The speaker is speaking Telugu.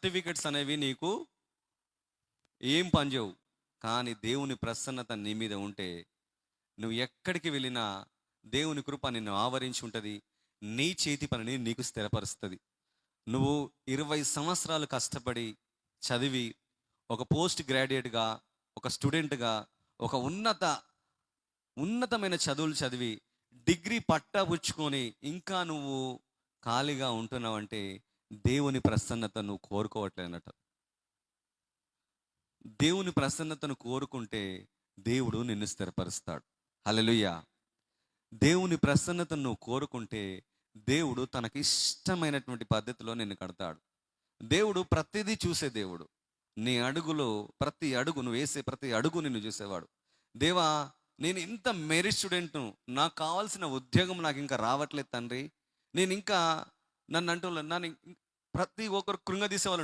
సర్టిఫికెట్స్ అనేవి నీకు ఏం పనిచేయవు. కానీ దేవుని ప్రసన్నత నీ మీద ఉంటే నువ్వు ఎక్కడికి వెళ్ళినా దేవుని కృప నిన్ను ఆవరించి ఉంటుంది. నీ చేతి పనిని నీకు స్థిరపరుస్తుంది. నువ్వు 20 సంవత్సరాలు కష్టపడి చదివి ఒక పోస్ట్ గ్రాడ్యుయేట్గా, ఒక స్టూడెంట్గా, ఒక ఉన్నతమైన చదువులు చదివి డిగ్రీ పట్టా పుచ్చుకొని ఇంకా నువ్వు ఖాళీగా ఉంటున్నావంటే దేవుని ప్రసన్నత నువ్వు కోరుకోవట్లేనట. దేవుని ప్రసన్నతను కోరుకుంటే దేవుడు నిన్ను స్థిరపరుస్తాడు. హల్లెలూయా. దేవుని ప్రసన్నతను నువ్వు కోరుకుంటే దేవుడు తనకి ఇష్టమైనటువంటి పద్ధతిలో నిన్ను కడతాడు. దేవుడు ప్రతిదీ చూసే దేవుడు. నీ అడుగులో ప్రతి అడుగు, నువ్వు వేసే ప్రతి అడుగు నిన్ను చూసేవాడు. దేవా, నేను ఇంత మెరిట్ స్టూడెంట్ను, నాకు కావాల్సిన ఉద్యోగం నాకు ఇంకా రావట్లేదు తండ్రి, నేను ఇంకా నన్ను ప్రతి ఒక్కరు కృంగదీసే వాళ్ళు